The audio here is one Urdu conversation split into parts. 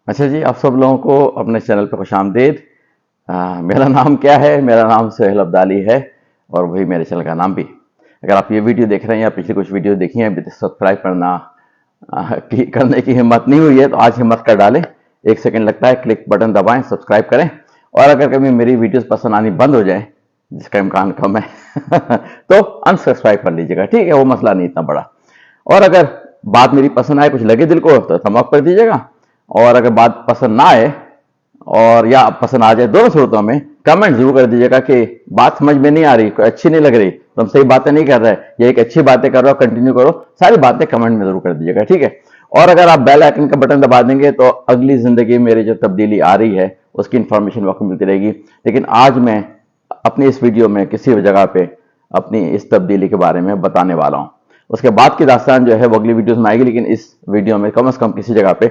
اچھا جی، آپ سب لوگوں کو اپنے چینل پہ خوش آمدید۔ میرا نام کیا ہے؟ میرا نام سہیل عبدالی ہے اور وہی میرے چینل کا نام بھی۔ اگر آپ یہ ویڈیو دیکھ رہے ہیں یا پچھلی کچھ ویڈیو دیکھی ہیں سبسکرائب کرنے کی ہمت نہیں ہوئی ہے تو آج ہمت کر ڈالیں۔ 1 سیکنڈ لگتا ہے، کلک بٹن دبائیں، سبسکرائب کریں، اور اگر کبھی میری ویڈیوز پسند آنی بند ہو جائیں، جس کا امکان کم ہے تو انسبسکرائب کر لیجیے گا، ٹھیک ہے؟ وہ مسئلہ نہیں اتنا بڑا۔ اور اگر بات میری پسند آئے، کچھ لگے دل کو، تو تھم اپ کر دیجیے گا، اور اگر بات پسند نہ آئے اور یا پسند آ جائے، دونوں صورتوں میں کمنٹ ضرور کر دیجیے گا کہ بات سمجھ میں نہیں آ رہی، کوئی اچھی نہیں لگ رہی، تم صحیح باتیں نہیں کر رہے، یا ایک اچھی باتیں کر رہے ہو، کنٹینیو کرو، ساری باتیں کمنٹ میں ضرور کر دیجیے گا، ٹھیک ہے؟ اور اگر آپ بیل آئکن کا بٹن دبا دیں گے تو اگلی زندگی میں میری جو تبدیلی آ رہی ہے اس کی انفارمیشن وقت ملتی رہے گی۔ لیکن آج میں اپنی اس ویڈیو میں کسی بھی جگہ پہ اپنی اس تبدیلی کے بارے میں بتانے والا ہوں۔ اس کے بعد کی داستان جو ہے وہ اگلی ویڈیوز میں آئے گی، لیکن اس ویڈیو میں کم از کم کسی جگہ پہ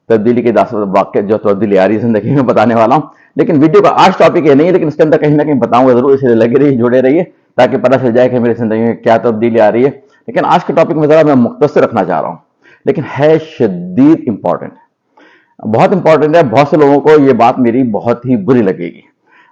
تبدیلی کی داستان، واقع جو تبدیلی آ رہی ہے زندگی میں، بتانے والا ہوں۔ لیکن ویڈیو کا آج ٹاپک یہ نہیں ہے، لیکن اس کے اندر کہیں نہ کہیں بتاؤں گا ضرور، اس لیے لگے رہیے، جڑے رہیے، تاکہ پتہ چل جائے کہ میری زندگی میں کیا تبدیلی آ رہی ہے۔ لیکن آج کے ٹاپک میں ذرا میں مختصر رکھنا چاہ رہا ہوں، لیکن ہے شدید امپورٹنٹ، بہت امپورٹنٹ ہے۔ بہت سے لوگوں کو یہ بات میری بہت ہی بری لگے گی،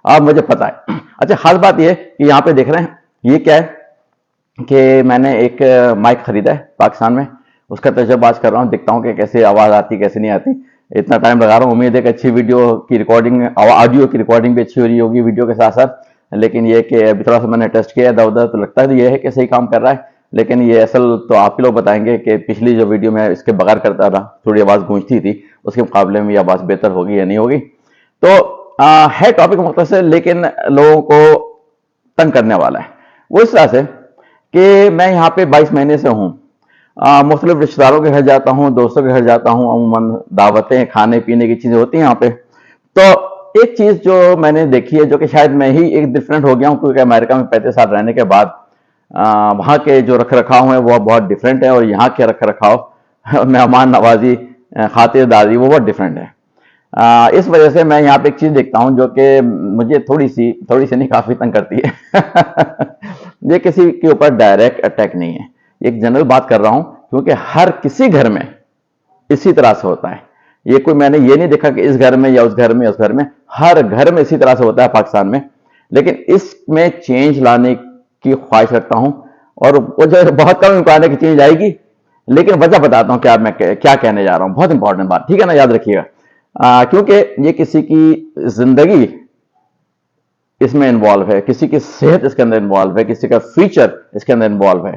اب مجھے پتا ہے۔ اچھا، خاص بات یہ کہ یہاں پہ دیکھ رہے ہیں یہ کیا ہے کہ میں نے ایک مائک خریدا ہے پاکستان میں، اس کا تجربہ آج کر رہا ہوں، دیکھتا ہوں کہ کیسے آواز آتی کیسے نہیں آتی۔ اتنا ٹائم لگا رہا ہوں، امید ہے کہ اچھی ویڈیو کی ریکارڈنگ، آڈیو کی ریکارڈنگ بھی اچھی ہو رہی ہوگی ویڈیو کے ساتھ ساتھ۔ لیکن یہ کہ ابھی تھوڑا سا میں نے ٹیسٹ کیا ادھر ادھر، تو لگتا ہے یہ ہے کہ صحیح کام کر رہا ہے، لیکن یہ اصل تو آپ کے لوگ بتائیں گے کہ پچھلی جو ویڈیو میں اس کے بغیر کرتا تھا، تھوڑی آواز گونجتی تھی، اس کے مقابلے میں یہ آواز بہتر ہوگی یا نہیں ہوگی۔ تو ہے ٹاپک مختصر، لیکن لوگوں کو تنگ کرنے والا ہے۔ وہ اس طرح سے کہ میں یہاں پہ 22 مہینے سے ہوں، مختلف رشتہ داروں کے گھر جاتا ہوں، دوستوں کے گھر جاتا ہوں، عموماً دعوتیں، کھانے پینے کی چیزیں ہوتی ہیں یہاں پہ۔ تو ایک چیز جو میں نے دیکھی ہے، جو کہ شاید میں ہی ایک ڈفرینٹ ہو گیا ہوں، کیونکہ امریکہ میں 35 سال رہنے کے بعد وہاں کے جو رکھ رکھاؤ ہیں وہ بہت ڈفرینٹ ہے، اور یہاں کے رکھ رکھاؤ، مہمان نوازی، خاطرداری، وہ بہت ڈفرینٹ ہے۔ اس وجہ سے میں یہاں پہ ایک چیز دیکھتا ہوں جو کہ مجھے تھوڑی سی نہیں، کافی تنگ کرتی ہے۔ یہ کسی کے اوپر ڈائریکٹ اٹیک نہیں ہے، ایک جنرل بات کر رہا ہوں، کیونکہ ہر کسی گھر میں اسی طرح سے ہوتا ہے۔ یہ کوئی میں نے یہ نہیں دیکھا کہ اس گھر میں یا اس گھر میں، اس گھر میں، ہر گھر میں اسی طرح سے ہوتا ہے پاکستان میں۔ لیکن اس میں چینج لانے کی خواہش رکھتا ہوں، اور وہ جو بہت کم امکان ہے کہ چینج آئے گی، لیکن وجہ بتاتا ہوں میں کیا کہنے جا رہا ہوں۔ بہت امپورٹنٹ بات، ٹھیک ہے نا؟ یاد رکھیے گا، کیونکہ یہ کسی کی زندگی اس میں انوالو ہے، کسی کی صحت اس کے اندر انوالو ہے، کسی کا فیوچر اس کے اندر انوالو ہے۔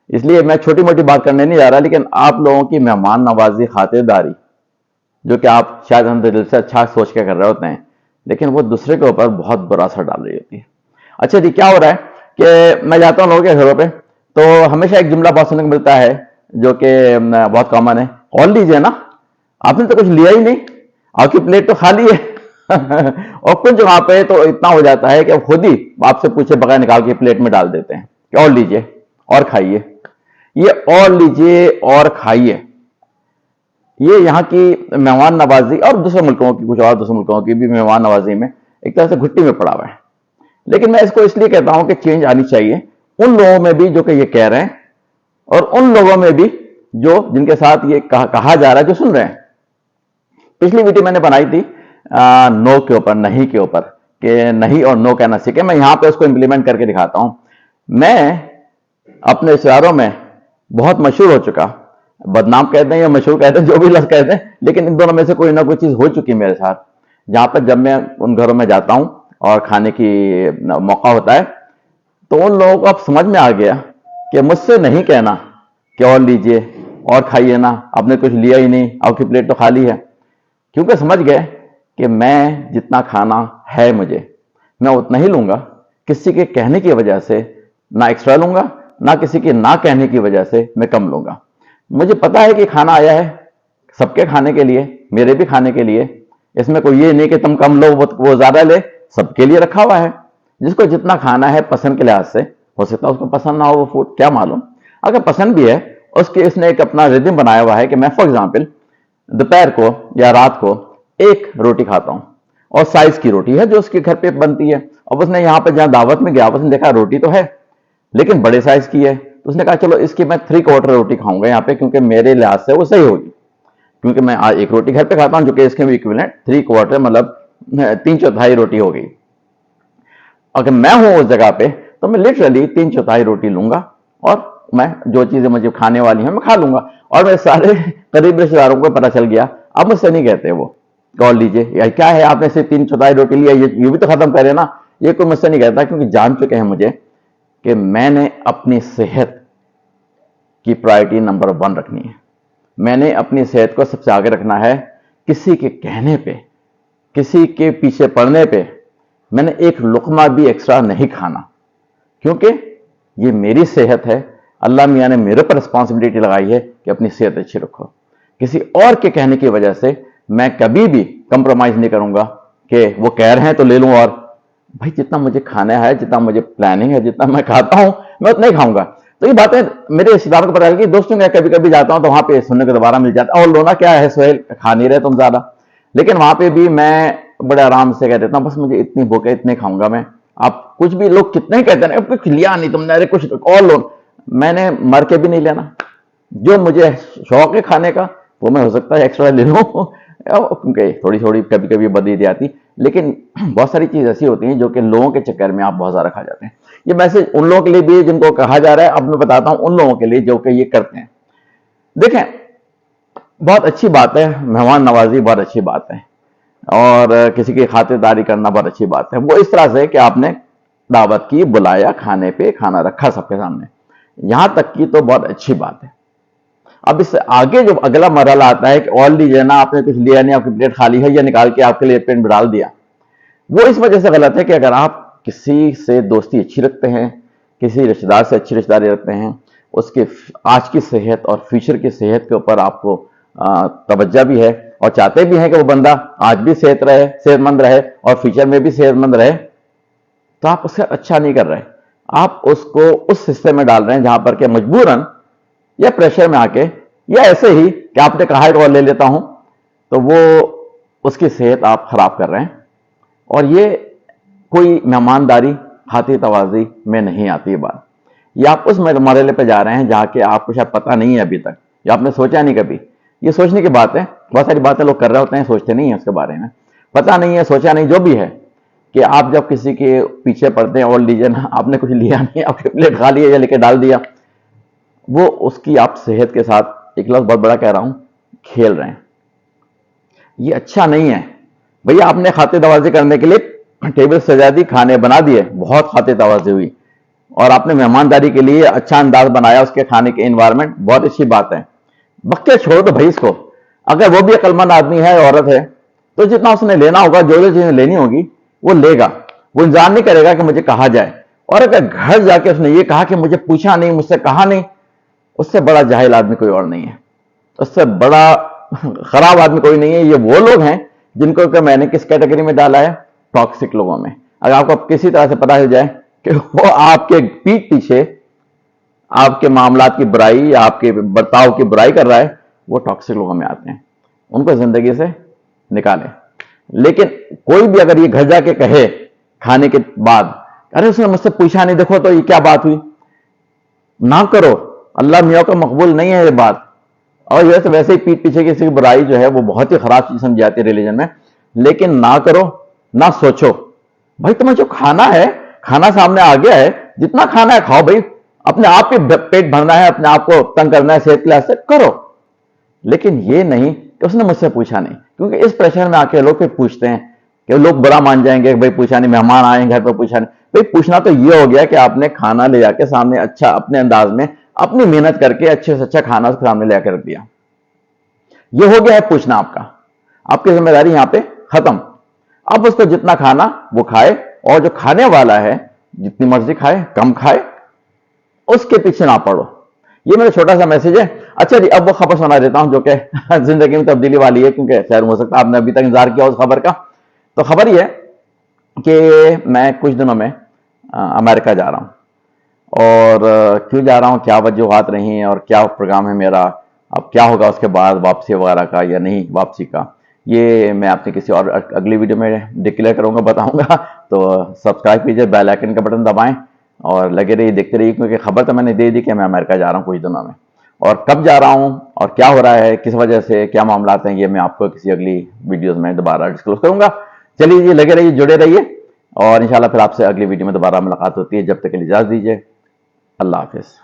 اس لیے میں چھوٹی موٹی بات کرنے نہیں جا رہا، لیکن آپ لوگوں کی مہمان نوازی، خاطرداری، جو کہ آپ شاید اندر دل سے اچھا سوچ کے کر رہے ہوتے ہیں، لیکن وہ دوسرے کے اوپر بہت برا اثر ڈال رہی ہوتی ہے۔ اچھا جی، کیا ہو رہا ہے کہ میں جاتا ہوں لوگوں کے گھروں پہ، تو ہمیشہ ایک جملہ بہت سننے کو ملتا ہے جو کہ بہت کامن ہے، اور لیجیے نا، آپ نے تو کچھ لیا ہی نہیں، آپ کی پلیٹ تو خالی ہے۔ اور کچھ وہاں پہ تو اتنا ہو جاتا ہے کہ خود ہی آپ سے پوچھے بغیر نکال کے پلیٹ میں ڈال دیتے ہیں کہ اور لیجیے اور کھائیے۔ یہ اور لیجیے اور کھائیے، یہ یہاں کی مہمان نوازی، اور دوسرے ملکوں کی، کچھ اور دوسرے ملکوں کی بھی مہمان نوازی میں ایک طرح سے گھٹی میں پڑا ہوا ہے۔ لیکن میں اس کو اس لیے کہتا ہوں کہ چینج آنی چاہیے ان لوگوں میں بھی جو کہ یہ کہہ رہے ہیں، اور ان لوگوں میں بھی جن کے ساتھ یہ کہا جا رہا ہے، جو سن رہے ہیں۔ پچھلی ویڈیو میں نے بنائی تھی نو کے اوپر، نہیں کے اوپر، کہ نہیں اور نو کہنا سیکھیں۔ میں یہاں پہ اس کو امپلیمنٹ کر کے دکھاتا ہوں۔ میں اپنے اشاروں میں بہت مشہور ہو چکا، بدنام کہتے ہیں یا مشہور کہتے ہیں، جو بھی لفظ کہتے ہیں، لیکن ان دونوں میں سے کوئی نہ کوئی چیز ہو چکی میرے ساتھ، جہاں پر جب میں ان گھروں میں جاتا ہوں اور کھانے کی موقع ہوتا ہے، تو ان لوگوں کو اب سمجھ میں آ گیا کہ مجھ سے نہیں کہنا کہ اور لیجئے اور کھائیے نا، آپ نے کچھ لیا ہی نہیں، آپ کی پلیٹ تو خالی ہے۔ کیونکہ سمجھ گئے کہ میں جتنا کھانا ہے مجھے، میں اتنا ہی لوں گا، کسی کے کہنے کی وجہ سے نہ ایکسٹرا لوں گا، نہ کسی کے نہ کہنے کی وجہ سے میں کم لوں گا۔ مجھے پتا ہے کہ کھانا آیا ہے سب کے کھانے کے لیے، میرے بھی کھانے کے لیے، اس میں کوئی یہ نہیں کہ تم کم لو وہ زیادہ لے، سب کے لیے رکھا ہوا ہے۔ جس کو جتنا کھانا ہے پسند کے لحاظ سے، ہو سکتا ہے اس کو پسند نہ ہو وہ فوڈ، کیا معلوم، اگر پسند بھی ہے، اس نے ایک اپنا ردم بنایا ہوا ہے کہ میں فار ایگزامپل دوپہر کو یا رات کو ایک روٹی کھاتا ہوں، اور سائز کی روٹی ہے جو اس کے گھر پہ بنتی ہے، اب اس نے یہاں پہ جہاں دعوت میں گیا، اس نے دیکھا روٹی تو ہے لیکن بڑے سائز کی ہے، تو اس نے کہا چلو اس کی میں 3/4 روٹی کھاؤں گا یہاں پہ، کیونکہ میرے لحاظ سے وہ صحیح ہوگی، کیونکہ میں آج ایک روٹی گھر پہ کھاتا ہوں جو کہ اس کے بھی ایکویلنٹ 3/4 مطلب 3/4 روٹی ہو گئی. اگر میں ہوں اس جگہ پہ تو میں لٹرلی 3/4 روٹی لوں گا اور میں جو چیزیں مجھے کھانے والی ہیں میں کھا لوں گا. اور میرے سارے قریب رشتے داروں کو پتہ چل گیا. اب مجھ سے نہیں کہتے وہ کال لیجیے یا کیا ہے آپ نے صرف 3/4 روٹی لیا, یہ بھی تو ختم کرے نا. یہ کوئی مجھ سے نہیں کہتا, کیونکہ جان چکے ہیں مجھے کہ میں نے اپنی صحت کی پرائرٹی نمبر 1 رکھنی ہے. میں نے اپنی صحت کو سب سے آگے رکھنا ہے. کسی کے کہنے پہ, کسی کے پیچھے پڑنے پہ میں نے ایک لقمہ بھی ایکسٹرا نہیں کھانا, کیونکہ یہ میری صحت ہے. اللہ میاں نے میرے پر رسپانسبلٹی لگائی ہے کہ اپنی صحت اچھی رکھو. کسی اور کے کہنے کی وجہ سے میں کبھی بھی کمپرومائز نہیں کروں گا کہ وہ کہہ رہے ہیں تو لے لوں. اور بھائی جتنا مجھے کھانا ہے, جتنا مجھے پلاننگ ہے, جتنا میں کھاتا ہوں میں اتنا ہی کھاؤں گا. تو یہ باتیں میرے رشتے داروں کو پتہ چل گئی. دوستوں کے کبھی کبھی جاتا ہوں تو وہاں پہ سننے کو دوبارہ مل جاتا ہے, اور لونا کیا ہے سہیل, کھا نہیں رہے تم زیادہ. لیکن وہاں پہ بھی میں بڑے آرام سے کہہ دیتا ہوں بس مجھے اتنی بھوک ہے, اتنے کھاؤں گا میں. آپ کچھ بھی لوگ کتنے ہی کہتے ہیں کچھ لیا نہیں تم نے, ارے کچھ اور لو. میں نے مر کے بھی نہیں لینا. جو مجھے شوق ہے کھانے کا وہ میں ہو سکتا ہے ایکسٹرا لے لوں, کیونکہ تھوڑی تھوڑی کبھی کبھی بدی دی آتی. لیکن بہت ساری چیز ایسی ہوتی ہیں جو کہ لوگوں کے چکر میں آپ بہت زیادہ کھا جاتے ہیں. یہ میسج ان لوگوں کے لیے بھی جن کو کہا جا رہا ہے. اب میں بتاتا ہوں ان لوگوں کے لیے جو کہ یہ کرتے ہیں. دیکھیں بہت اچھی بات ہے, مہمان نوازی بہت اچھی بات ہے, اور کسی کی خاطرداری کرنا بہت اچھی بات ہے. وہ اس طرح سے کہ آپ نے دعوت کی, بلایا, کھانے پہ کھانا رکھا سب کے سامنے, یہاں تک کی تو بہت اچھی بات ہے. اب اس سے آگے جو اگلا مرحلہ آتا ہے کہ اور لیجیے نا, آپ نے کچھ لیا نہیں, آپ کی پلیٹ خالی ہے, یا نکال کے آپ کے لیے پلیٹ میں ڈال دیا. وہ اس وجہ سے غلط ہے کہ اگر آپ کسی سے دوستی اچھی رکھتے ہیں, کسی رشتے دار سے اچھی رشتے داری رکھتے ہیں, اس کے آج کی صحت اور فیوچر کی صحت کے اوپر آپ کو توجہ بھی ہے, اور چاہتے بھی ہیں کہ وہ بندہ آج بھی صحت مند رہے اور فیوچر میں بھی صحت مند رہے, تو آپ اس سے اچھا نہیں کر رہے. آپ اس کو اس حصے میں ڈال رہے ہیں جہاں پر کہ مجبوراً یا پریشر میں آ کے یا ایسے ہی کہ آپ نے کہا ہے کہ اور لے لیتا ہوں, تو وہ اس کی صحت آپ خراب کر رہے ہیں. اور یہ کوئی مہمانداری خاطر توازی میں نہیں آتی یہ بات. یہ آپ اس مرحلے پہ جا رہے ہیں جہاں کہ آپ کو شاید پتہ نہیں ہے ابھی تک, یا آپ نے سوچا نہیں کبھی. یہ سوچنے کی بات ہے. بہت ساری باتیں لوگ کر رہے ہوتے ہیں, سوچتے نہیں ہیں اس کے بارے میں, پتہ نہیں ہے, سوچا نہیں, جو بھی ہے کہ آپ جب کسی کے پیچھے پڑتے ہیں اور لیجیے نا, آپ نے کچھ لیا نہیں, آپ کی پلیٹ کھا لی ہے یا لے کے ڈال دیا, وہ اس کی آپ صحت کے ساتھ ایک لفظ بہت بڑا کہہ رہا ہوں کھیل رہے ہیں. یہ اچھا نہیں ہے. بھیا آپ نے خاطر توازی کرنے کے لیے ٹیبل سجا دی, کھانے بنا دیے, بہت خاطر توازی ہوئی, اور آپ نے مہمانداری کے لیے اچھا انداز بنایا, اس کے کھانے کے انوائرمنٹ بہت اچھی بات ہے. بکے چھوڑ دو بھائی اس کو. اگر وہ بھی عقل مند آدمی ہے, عورت ہے, تو جتنا اس نے لینا ہوگا, جو جو چیزیں لینی ہوگی وہ لے گا. وہ انتظار نہیں کرے گا کہ مجھے کہا جائے. اور اگر گھر جا کے اس نے یہ کہا کہ مجھے پوچھا نہیں, مجھ سے کہا نہیں, اس سے بڑا جاہل آدمی کوئی اور نہیں ہے, اس سے بڑا خراب آدمی کوئی نہیں ہے. یہ وہ لوگ ہیں جن کو کہ میں نے کس کیٹیگری میں ڈالا ہے, ٹاکسک لوگوں میں. اگر آپ کو کسی طرح سے پتا چل جائے کہ وہ آپ کے پیٹھ پیچھے آپ کے معاملات کی برائی یا آپ کے برتاؤ کی برائی کر رہا ہے, وہ ٹاکسک لوگوں میں آتے ہیں. ان کو زندگی سے نکالیں. لیکن کوئی بھی اگر یہ گھر جا کے کہے کھانے کے بعد, ارے اس نے مجھ سے پوچھا نہیں, دیکھو تو یہ کیا بات ہوئی, نہ کرو. اللہ میاں کو مقبول نہیں ہے یہ بات. اور ویسے ہی پیٹ پیچھے کسی کی برائی جو ہے وہ بہت ہی خراب چیز سمجھی جاتی ہے ریلیجن میں. لیکن نہ کرو, نہ سوچو. بھائی تمہیں جو کھانا ہے, کھانا سامنے آ گیا ہے, جتنا کھانا ہے کھاؤ بھائی. اپنے آپ کے پیٹ بھرنا ہے, اپنے آپ کو تنگ کرنا ہے صحت کے لحاظ سے, کرو. لیکن یہ نہیں کہ اس نے مجھ سے پوچھا نہیں, کیونکہ اس پریشر میں آ کے لوگ پھر پوچھتے ہیں کہ لوگ برا مان جائیں گے کہ بھائی پوچھا نہیں, مہمان آئے گھر پہ پوچھا نہیں. بھائی پوچھنا تو یہ ہو گیا کہ آپ نے کھانا لے جا کے سامنے اچھا اپنے انداز میں اپنی محنت کر کے اچھے سے اچھا کھانا اس کے سامنے لے کے رکھ دیا. یہ ہو گیا ہے پوچھنا آپ کا. آپ کی ذمہ داری یہاں پہ ختم. اب اس کو جتنا کھانا وہ کھائے, اور جو کھانے والا ہے جتنی مرضی کھائے, کم کھائے, اس کے پیچھے نہ پڑو. یہ میرا چھوٹا سا میسج ہے. اچھا جی, اب وہ خبر سنا دیتا ہوں جو کہ زندگی میں تبدیلی والی ہے, کیونکہ شاید ہو سکتا ہے آپ نے ابھی تک انتظار کیا اس خبر کا. تو خبر یہ ہے کہ میں کچھ دنوں میں امریکہ جا رہا ہوں. اور کیوں جا رہا ہوں, کیا وجوہات رہی ہیں, اور کیا پروگرام ہے میرا, اب کیا ہوگا اس کے بعد واپسی وغیرہ کا یا نہیں واپسی کا, یہ میں آپ نے کسی اور اگلی ویڈیو میں ڈکلیئر کروں گا, بتاؤں گا. تو سبسکرائب کیجیے, بیل آئکن کا بٹن دبائیں اور لگے رہیے, دیکھتے رہیے, کیونکہ خبر تو میں نے دے دی کہ میں امریکہ جا رہا ہوں کچھ دنوں میں. اور کب جا رہا ہوں, اور کیا ہو رہا ہے، کس وجہ سے، کیا معاملات ہیں، یہ میں آپ کو کسی اگلی ویڈیوز میں دوبارہ ڈسکلوز کروں گا۔ چلیے جی، لگے رہیے، جڑے رہیے، اور انشاءاللہ پھر آپ سے اگلی ویڈیو میں دوبارہ ملاقات ہوتی ہے۔ جب تک کے لیے اجازت دیجیے، اللہ حافظ۔